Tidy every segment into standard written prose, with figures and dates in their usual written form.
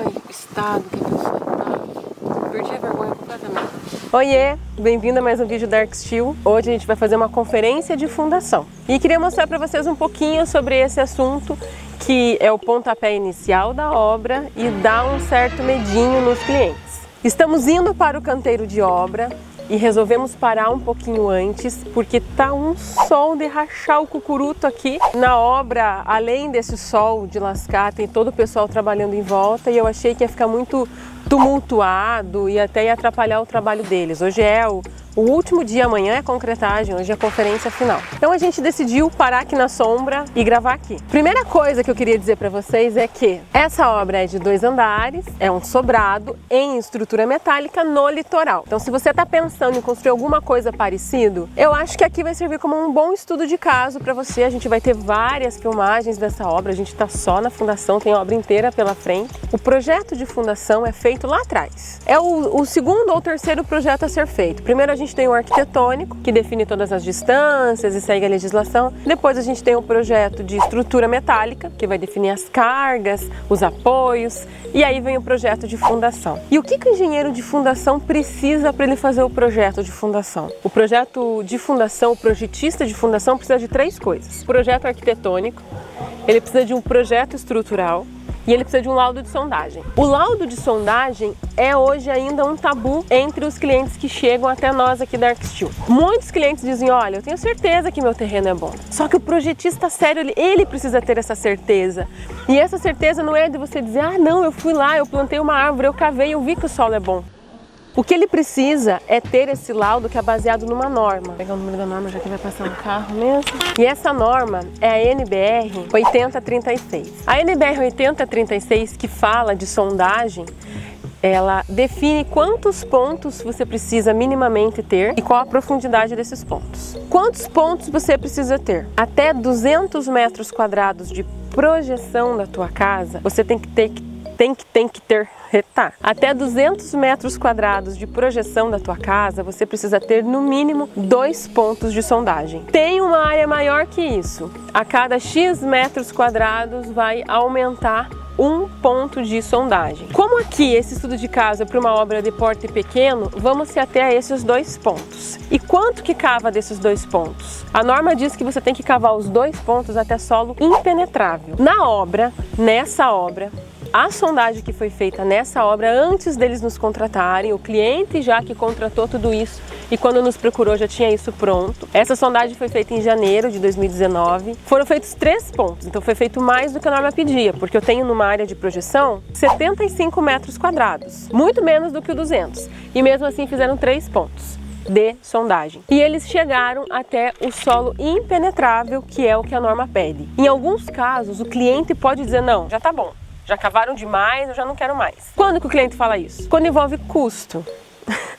Ai, o estado que a pessoa tá. Perdi a vergonha completamente. Oiê, bem-vindo a mais um vídeo da ArcSteel. Hoje a gente vai fazer uma conferência de fundação. E queria mostrar para vocês um pouquinho sobre esse assunto, que é o pontapé inicial da obra e dá um certo medinho nos clientes. Estamos indo para o canteiro de obra e resolvemos parar um pouquinho antes, porque tá um sol de rachar o cucuruto aqui. Na obra, além desse sol de lascar, tem todo o pessoal trabalhando em volta e eu achei que ia ficar muito tumultuado e até ia atrapalhar o trabalho deles. Hoje é o último dia, amanhã é concretagem, hoje é a conferência final. Então a gente decidiu parar aqui na sombra e gravar aqui. Primeira coisa que eu queria dizer para vocês é que essa obra é de 2 andares, é um sobrado em estrutura metálica no litoral. Então se você está pensando em construir alguma coisa parecido, eu acho que aqui vai servir como um bom estudo de caso para você. A gente vai ter várias filmagens dessa obra, a gente está só na fundação, tem a obra inteira pela frente. O projeto de fundação é feito lá atrás. É o segundo ou terceiro projeto a ser feito. Primeiro a gente tem o arquitetônico, que define todas as distâncias e segue a legislação. Depois a gente tem o projeto de estrutura metálica, que vai definir as cargas, os apoios. E aí vem o projeto de fundação. E o que o engenheiro de fundação precisa para ele fazer o projeto de fundação? O projeto de fundação, o projetista de fundação precisa de 3 coisas. O projeto arquitetônico, ele precisa de um projeto estrutural, e ele precisa de um laudo de sondagem. O laudo de sondagem é hoje ainda um tabu entre os clientes que chegam até nós aqui da ArcSteel. Muitos clientes dizem, olha, eu tenho certeza que meu terreno é bom. Só que o projetista sério, ele precisa ter essa certeza. E essa certeza não é de você dizer, ah não, eu fui lá, eu plantei uma árvore, eu cavei, eu vi que o solo é bom. O que ele precisa é ter esse laudo que é baseado numa norma. Vou pegar o número da norma, já que vai passar um carro mesmo. E essa norma é a NBR 8036. A NBR 8036, que fala de sondagem, ela define quantos pontos você precisa minimamente ter e qual a profundidade desses pontos. Quantos pontos você precisa ter? Até 200 metros quadrados de projeção da tua casa, você tem que ter até 200 metros quadrados de projeção da tua casa, você precisa ter no mínimo 2 pontos de sondagem. Tem uma área maior que isso. A cada X metros quadrados vai aumentar 1 ponto de sondagem. Como aqui esse estudo de caso é para uma obra de porte pequeno, vamos se ater a esses 2 pontos. E quanto que cava desses 2 pontos? A norma diz que você tem que cavar os 2 pontos até solo impenetrável. Na obra, nessa obra, a sondagem que foi feita nessa obra, antes deles nos contratarem, o cliente já que contratou tudo isso e quando nos procurou já tinha isso pronto. Essa sondagem foi feita em janeiro de 2019. Foram feitos 3 pontos, então foi feito mais do que a norma pedia, porque eu tenho numa área de projeção 75 metros quadrados, muito menos do que o 200. E mesmo assim fizeram 3 pontos de sondagem. E eles chegaram até o solo impenetrável, que é o que a norma pede. Em alguns casos, o cliente pode dizer, não, já tá bom. Já cavaram demais, eu já não quero mais. Quando que o cliente fala isso? Quando envolve custo.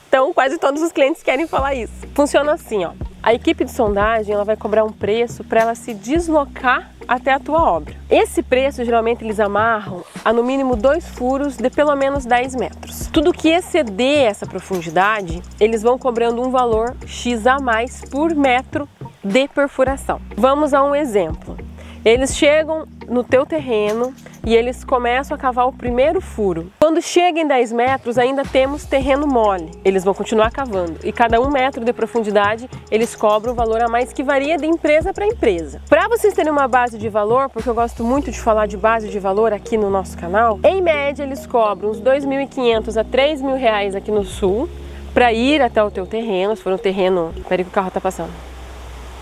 Então, quase todos os clientes querem falar isso. Funciona assim, ó. A equipe de sondagem, ela vai cobrar um preço para ela se deslocar até a tua obra. Esse preço, geralmente, eles amarram a no mínimo 2 furos de pelo menos 10 metros. Tudo que exceder essa profundidade, eles vão cobrando um valor X a mais por metro de perfuração. Vamos a um exemplo. Eles chegam no teu terreno e eles começam a cavar o primeiro furo. Quando chega em 10 metros, ainda temos terreno mole. Eles vão continuar cavando e cada 1 metro de profundidade eles cobram um valor a mais que varia de empresa para empresa. Para vocês terem uma base de valor, porque eu gosto muito de falar de base de valor aqui no nosso canal, em média eles cobram uns R$ 2.500 a R$ 3.000 aqui no sul para ir até o teu terreno, se for um terreno... Espera aí que o carro está passando.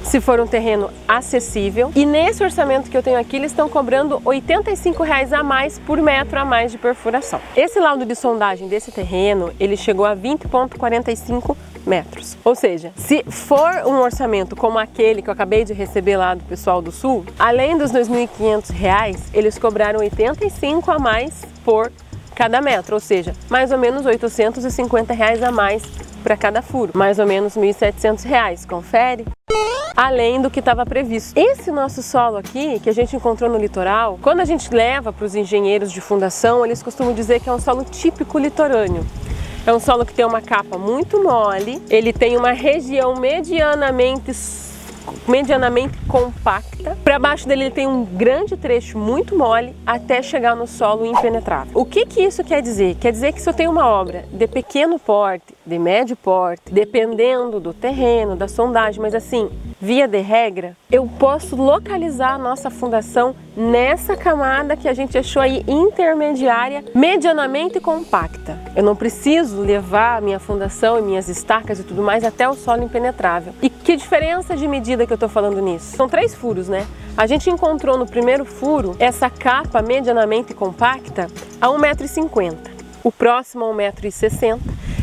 Se for um terreno acessível. E nesse orçamento que eu tenho aqui, eles estão cobrando R$ 85 a mais por metro a mais de perfuração. Esse laudo de sondagem desse terreno, ele chegou a 20,45 metros. Ou seja, se for um orçamento como aquele que eu acabei de receber lá do pessoal do Sul, além dos R$ 2.500, eles cobraram 85 a mais por cada metro, ou seja, mais ou menos R$ 850 a mais para cada furo, mais ou menos R$ 1.700, confere? Além do que estava previsto. Esse nosso solo aqui, que a gente encontrou no litoral, quando a gente leva para os engenheiros de fundação, eles costumam dizer que é um solo típico litorâneo. É um solo que tem uma capa muito mole, ele tem uma região medianamente medianamente compacta. Para baixo dele ele tem um grande trecho muito mole até chegar no solo impenetrável. O que isso quer dizer? Quer dizer que se eu tenho uma obra de pequeno porte, de médio porte, dependendo do terreno, da sondagem, mas assim, via de regra, eu posso localizar a nossa fundação nessa camada que a gente achou aí intermediária, medianamente compacta. Eu não preciso levar a minha fundação e minhas estacas e tudo mais até o solo impenetrável. E que diferença de medida que eu estou falando nisso? São 3 furos, né? A gente encontrou no primeiro furo essa capa medianamente compacta a 1,50 m, o próximo a 1,60 m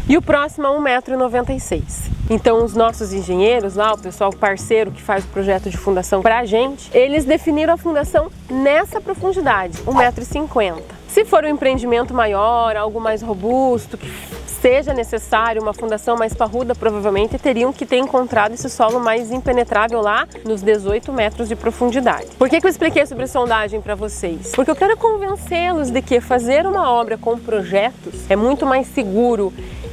e o próximo a 1,96 m. Então os nossos engenheiros lá, o pessoal parceiro que faz o projeto de fundação pra gente, eles definiram a fundação nessa profundidade, 1,50 m. Se for um empreendimento maior, algo mais robusto, que seja necessário uma fundação mais parruda, provavelmente teriam que ter encontrado esse solo mais impenetrável lá nos 18 metros de profundidade. Por que eu expliquei sobre sondagem para vocês? Porque eu quero convencê-los de que fazer uma obra com projetos é muito mais seguro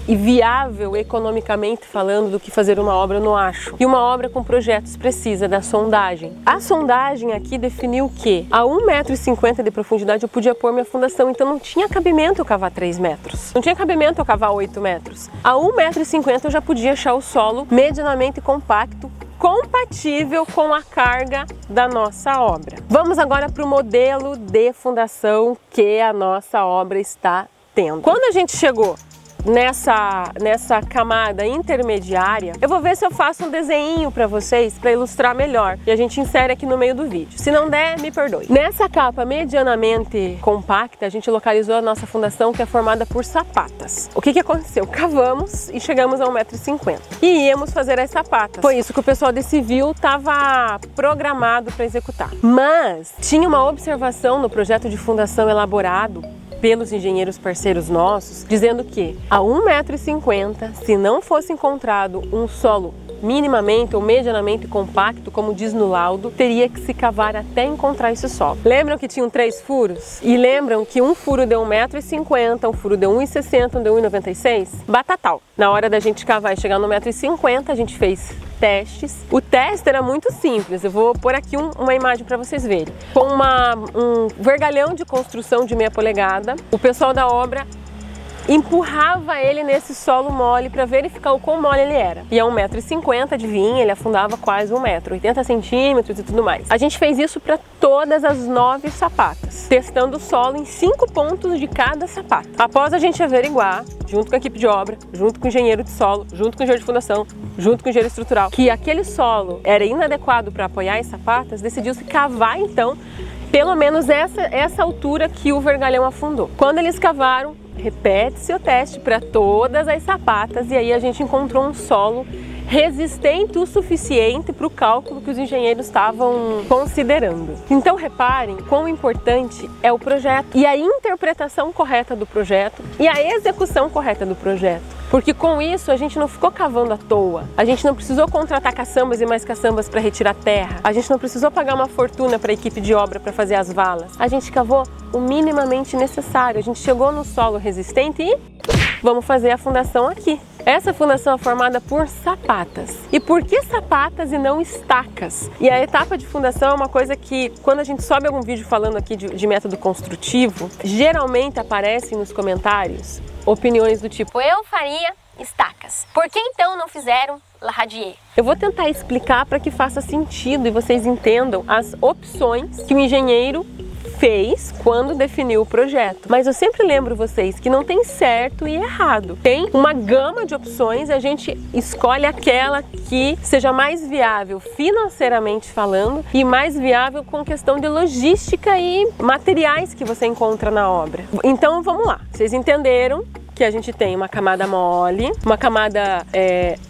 e viável economicamente falando do que fazer uma obra no acho. E uma obra com projetos precisa da sondagem. A sondagem aqui definiu que a 1,50 m de profundidade eu podia pôr minha fundação, então não tinha cabimento eu cavar 3 metros. Não tinha cabimento eu cavar 8 metros. A 1,50 m eu já podia achar o solo medianamente compacto, compatível com a carga da nossa obra. Vamos agora para o modelo de fundação que a nossa obra está tendo. Quando a gente chegou nessa camada intermediária, eu vou ver se eu faço um desenho para vocês para ilustrar melhor e a gente insere aqui no meio do vídeo. Se não der, me perdoe. Nessa capa medianamente compacta, a gente localizou a nossa fundação, que é formada por sapatas. O que aconteceu? Cavamos e chegamos a 1,50 m e íamos fazer as sapatas. Foi isso que o pessoal de civil estava programado para executar. Mas tinha uma observação no projeto de fundação elaborado pelos engenheiros parceiros nossos, dizendo que a 1,50 m, se não fosse encontrado um solo minimamente ou medianamente compacto, como diz no laudo, teria que se cavar até encontrar esse solo. Lembram que tinham 3 furos? E lembram que um furo deu 1,50 m, um furo deu 1,60 m, um deu 1,96 m? Batatal! Na hora da gente cavar e chegar no 1,50 m, a gente fez testes. O teste era muito simples, eu vou pôr aqui uma imagem para vocês verem. Com um vergalhão de construção de meia polegada, o pessoal da obra empurrava ele nesse solo mole para verificar o quão mole ele era. E a 1,50 m, adivinha, ele afundava quase 1 metro, 80 centímetros e tudo mais. A gente fez isso para todas as 9 sapatas, testando o solo em 5 pontos de cada sapata. Após a gente averiguar, junto com a equipe de obra, junto com o engenheiro de solo, junto com o engenheiro de fundação, junto com o engenheiro estrutural, que aquele solo era inadequado para apoiar as sapatas, decidiu-se cavar então pelo menos essa altura que o vergalhão afundou. Quando eles cavaram, repete-se o teste para todas as sapatas e aí a gente encontrou um solo resistente o suficiente para o cálculo que os engenheiros estavam considerando. Então reparem quão importante é o projeto e a interpretação correta do projeto e a execução correta do projeto. Porque com isso a gente não ficou cavando à toa, a gente não precisou contratar caçambas e mais caçambas para retirar terra, a gente não precisou pagar uma fortuna para a equipe de obra para fazer as valas, a gente cavou o minimamente necessário, a gente chegou no solo resistente e vamos fazer a fundação aqui. Essa fundação é formada por sapatas. E por que sapatas e não estacas? E a etapa de fundação é uma coisa que, quando a gente sobe algum vídeo falando aqui de método construtivo, geralmente aparecem nos comentários opiniões do tipo: eu faria estacas. Por que então não fizeram Larradier? Eu vou tentar explicar para que faça sentido e vocês entendam as opções que o engenheiro fez quando definiu o projeto. Mas eu sempre lembro vocês que não tem certo e errado. Tem uma gama de opções e a gente escolhe aquela que seja mais viável financeiramente falando e mais viável com questão de logística e materiais que você encontra na obra. Então vamos lá, vocês entenderam que a gente tem uma camada mole, uma camada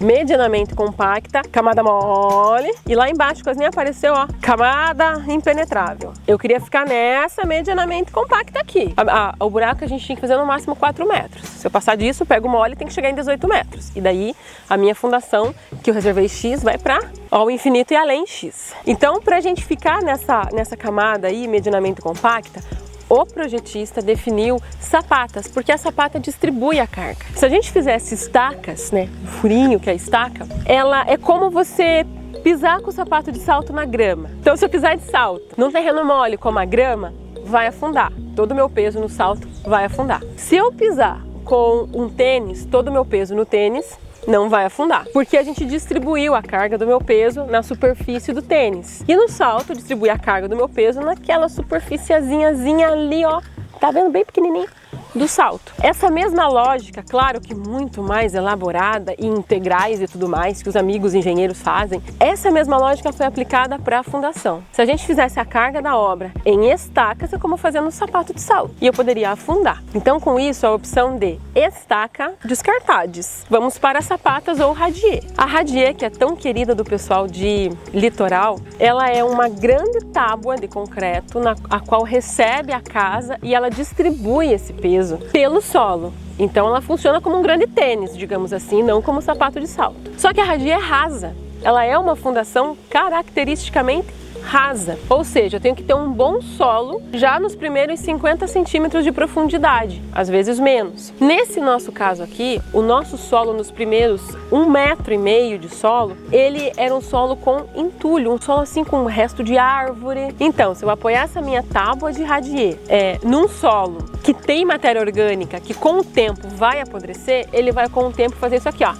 medianamente compacta, camada mole, e lá embaixo quase nem apareceu, ó, camada impenetrável. Eu queria ficar nessa medianamente compacta aqui. O buraco a gente tinha que fazer no máximo 4 metros. Se eu passar disso, eu pego mole e tem que chegar em 18 metros. E daí a minha fundação, que eu reservei X, vai para ao infinito e além X. Então, pra gente ficar nessa camada aí medianamente compacta, o projetista definiu sapatas, porque a sapata distribui a carga. Se a gente fizesse estacas, né, o furinho que é a estaca, ela é como você Pisar com o sapato de salto na grama. Então se eu pisar de salto num terreno mole como a grama, vai afundar. Todo o meu peso no salto vai afundar. Se eu pisar com um tênis, todo o meu peso no tênis não vai afundar, porque a gente distribuiu a carga do meu peso na superfície do tênis. E no salto, distribui a carga do meu peso naquela superfíciezinha ali, ó, tá vendo? Bem pequenininho. Do salto. Essa mesma lógica, claro que muito mais elaborada e integrais e tudo mais que os amigos engenheiros fazem, essa mesma lógica foi aplicada para a fundação. Se a gente fizesse a carga da obra em estacas, é como fazer no sapato de salto, e eu poderia afundar. Então, com isso, a opção de estaca descartades. Vamos para sapatas ou radier. A radier, que é tão querida do pessoal de litoral, ela é uma grande tábua de concreto a qual recebe a casa e ela distribui esse peso pelo solo. Então ela funciona como um grande tênis, digamos assim, não como sapato de salto. Só que a radier é rasa. Ela é uma fundação caracteristicamente rasa, ou seja, eu tenho que ter um bom solo já nos primeiros 50 centímetros de profundidade, às vezes menos. Nesse nosso caso aqui, o nosso solo nos primeiros 1,5 metro de solo, ele era um solo com entulho, um solo assim com resto de árvore. Então, se eu apoiar essa minha tábua de radier num solo que tem matéria orgânica, que com o tempo vai apodrecer, ele vai com o tempo fazer isso aqui, ó.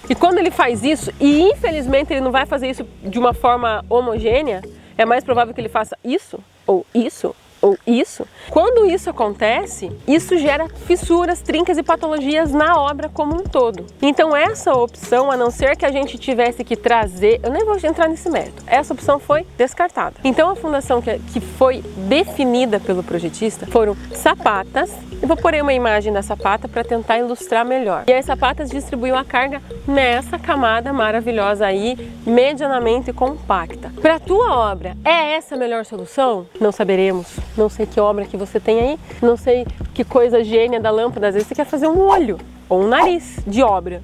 E quando ele faz isso, e infelizmente ele não vai fazer isso de uma forma homogênea, é mais provável que ele faça isso, ou isso, ou isso. Quando isso acontece, isso gera fissuras, trincas e patologias na obra como um todo. Então essa opção, a não ser que a gente tivesse que trazer, eu nem vou entrar nesse mérito, essa opção foi descartada. Então a fundação que foi definida pelo projetista foram sapatas. Eu vou pôr aí uma imagem da sapata para tentar ilustrar melhor. E as sapatas distribuíam a carga nessa camada maravilhosa aí, medianamente compacta. Para a tua obra, é essa a melhor solução? Não saberemos. Não sei que obra que você tem aí, não sei que coisa gênia da lâmpada. Às vezes você quer fazer um olho ou um nariz de obra.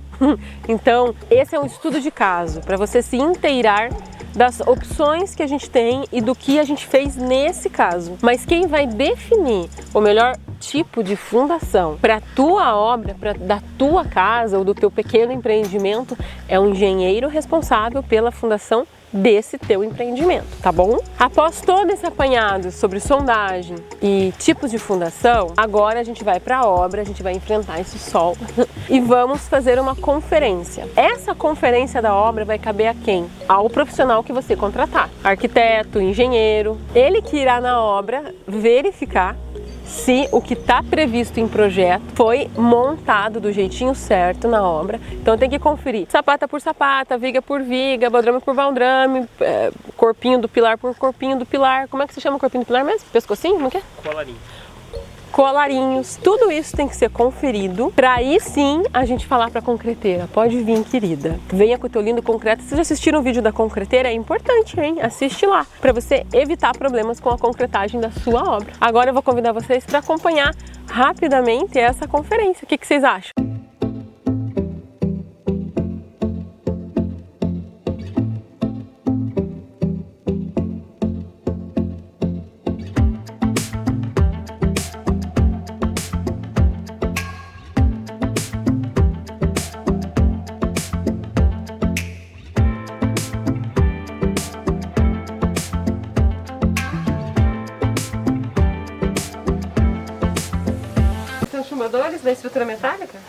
Então, esse é um estudo de caso, para você se inteirar das opções que a gente tem e do que a gente fez nesse caso. Mas quem vai definir o melhor tipo de fundação para a tua obra, da tua casa ou do teu pequeno empreendimento é um engenheiro responsável pela fundação desse teu empreendimento, tá bom? Após todo esse apanhado sobre sondagem e tipos de fundação, agora a gente vai para a obra, a gente vai enfrentar esse sol e vamos fazer uma conferência. Essa conferência da obra vai caber a quem? Ao profissional que você contratar, arquiteto, engenheiro, ele que irá na obra verificar se o que está previsto em projeto foi montado do jeitinho certo na obra. Então tem que conferir sapata por sapata, viga por viga, baldrame por baldrame, corpinho do pilar por corpinho do pilar. Como é que se chama o corpinho do pilar mesmo? Pescocinho? Como é que é? Colarinho. Colarinhos, tudo isso tem que ser conferido para aí sim a gente falar para a concreteira, pode vir querida, venha com o teu lindo concreto. Vocês já assistiram o vídeo da concreteira? É importante, hein? Assiste lá para você evitar problemas com a concretagem da sua obra. Agora eu vou convidar vocês para acompanhar rapidamente essa conferência. O que vocês acham? Chumbadores da estrutura metálica?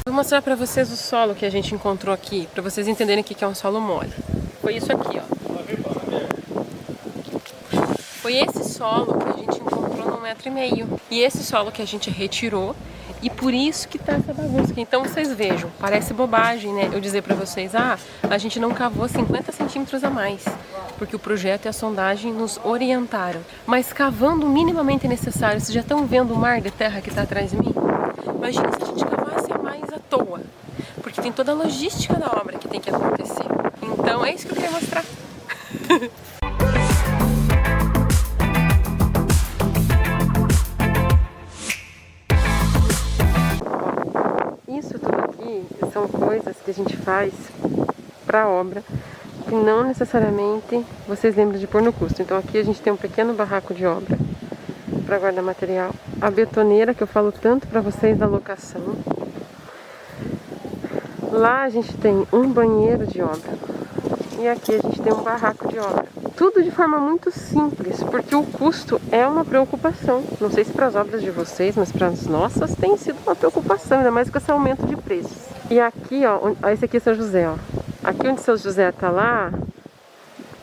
Vou mostrar para vocês o solo que a gente encontrou aqui, para vocês entenderem o que é um solo mole. Foi isso aqui, ó. Foi esse solo que a gente encontrou no 1,5 metro. E esse solo que a gente retirou. E por isso que tá essa bagunça aqui. Então vocês vejam, parece bobagem, né? Eu dizer pra vocês, a gente não cavou 50 centímetros a mais, porque o projeto e a sondagem nos orientaram. Mas cavando o minimamente necessário, vocês já estão vendo o mar de terra que tá atrás de mim? Imagina se a gente cavasse a mais à toa, porque tem toda a logística da obra que tem que acontecer. Então é isso que eu queria mostrar. Isso tudo aqui são coisas que a gente faz para a obra, que não necessariamente vocês lembram de pôr no custo. Então aqui a gente tem um pequeno barraco de obra para guardar material. A betoneira que eu falo tanto para vocês da locação. Lá a gente tem um banheiro de obra. E aqui a gente tem um barraco de obra. Tudo de forma muito simples, porque o custo é uma preocupação. Não sei se para as obras de vocês, mas para as nossas tem sido uma preocupação, ainda mais com esse aumento de preços. E aqui, ó, esse aqui é São José, ó. Aqui onde São José tá lá,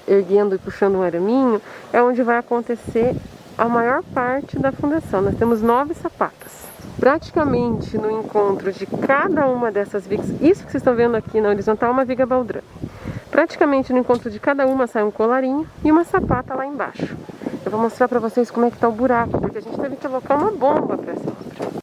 erguendo e puxando um araminho, é onde vai acontecer a maior parte da fundação. Nós temos 9 sapatas. Praticamente no encontro de cada uma dessas vigas, isso que vocês estão vendo aqui na horizontal é uma viga baldrame. Praticamente no encontro de cada uma sai um colarinho e uma sapata lá embaixo. Eu vou mostrar pra vocês como é que tá o buraco, porque a gente teve que colocar uma bomba pra essa obra.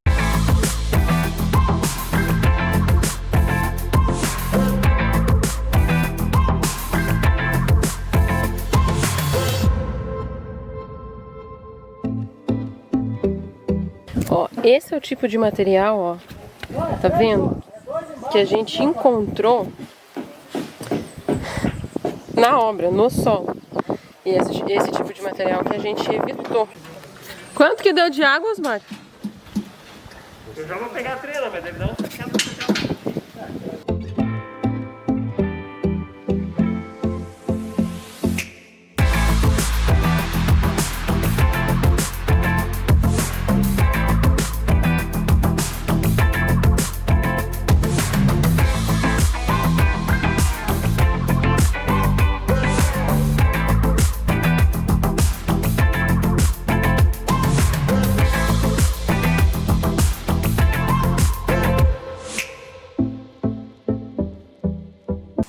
Ó, esse é o tipo de material, ó, tá vendo? Que a gente encontrou na obra, no solo. E esse tipo de material que a gente evitou. Quanto que deu de água, Osmar? Eu já vou pegar a trela, mas deve dar uns 60.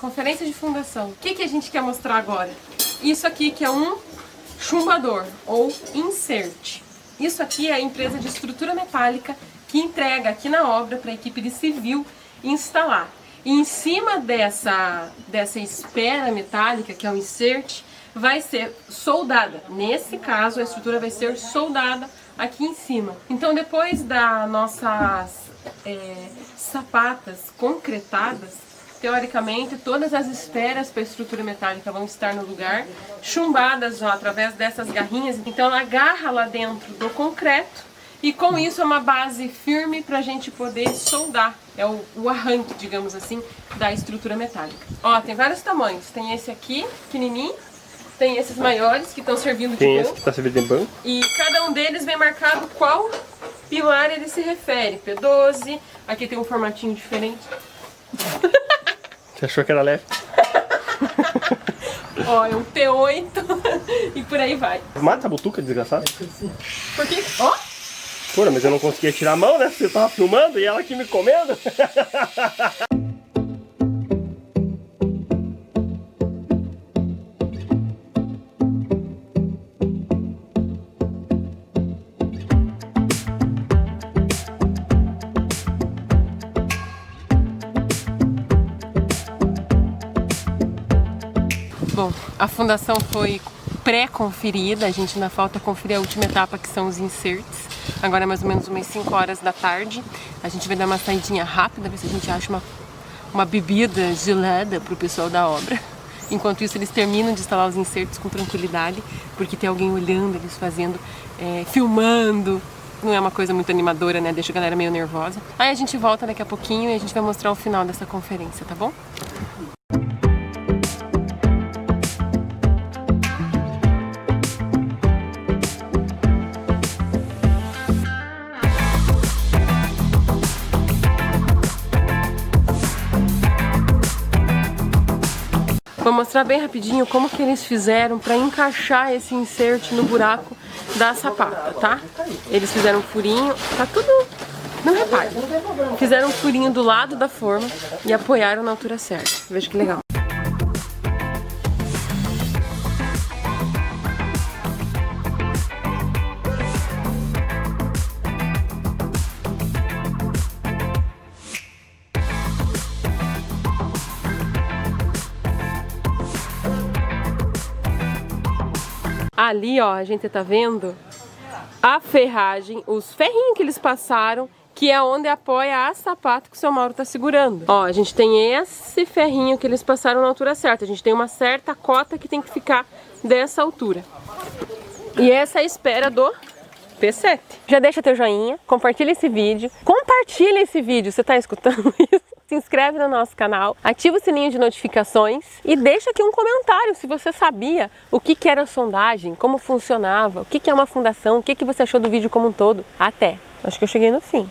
Conferência de fundação. O que a gente quer mostrar agora? Isso aqui que é um chumbador ou insert. Isso aqui é a empresa de estrutura metálica que entrega aqui na obra para a equipe de civil instalar. E em cima dessa espera metálica, que é o insert, vai ser soldada. Nesse caso, a estrutura vai ser soldada aqui em cima. Então, depois das nossas sapatas concretadas, teoricamente, todas as esperas para a estrutura metálica vão estar no lugar, chumbadas ó, através dessas garrinhas. Então ela agarra lá dentro do concreto e com isso é uma base firme para a gente poder soldar. É o arranque, digamos assim, da estrutura metálica. Ó, tem vários tamanhos. Tem esse aqui, pequenininho. Tem esses maiores que estão servindo de banco. Tem esse que está servindo de banco. E cada um deles vem marcado qual pilar ele se refere. P12. Aqui tem um formatinho diferente. Você achou que era leve? Ó, é um P8 e por aí vai. Mata essa butuca, desgraçado. Por que? Ó! Pô, mas eu não conseguia tirar a mão, né? Você tava filmando e ela aqui me comendo. Bom, a fundação foi pré-conferida, a gente ainda falta conferir a última etapa, que são os inserts. Agora é mais ou menos umas 5 horas da tarde. A gente vai dar uma saidinha rápida, ver se a gente acha uma bebida gelada pro pessoal da obra. Enquanto isso, eles terminam de instalar os inserts com tranquilidade, porque tem alguém olhando eles fazendo, filmando. Não é uma coisa muito animadora, né? Deixa a galera meio nervosa. Aí a gente volta daqui a pouquinho e a gente vai mostrar o final dessa conferência, tá bom? Vou mostrar bem rapidinho como que eles fizeram para encaixar esse insert no buraco da sapata, tá? Eles fizeram um furinho, tá tudo... Não repare. Fizeram um furinho do lado da forma e apoiaram na altura certa. Veja que legal. Ali, ó, a gente tá vendo a ferragem, os ferrinhos que eles passaram, que é onde apoia a sapato que o seu Mauro tá segurando. Ó, a gente tem esse ferrinho que eles passaram na altura certa. A gente tem uma certa cota que tem que ficar dessa altura. E essa é a espera do P7. Já deixa teu joinha, compartilha esse vídeo. Compartilha esse vídeo, você tá escutando isso? Se inscreve no nosso canal, ativa o sininho de notificações e deixa aqui um comentário se você sabia o que era sondagem, como funcionava, o que é uma fundação, o que você achou do vídeo como um todo. Até! Acho que eu cheguei no fim.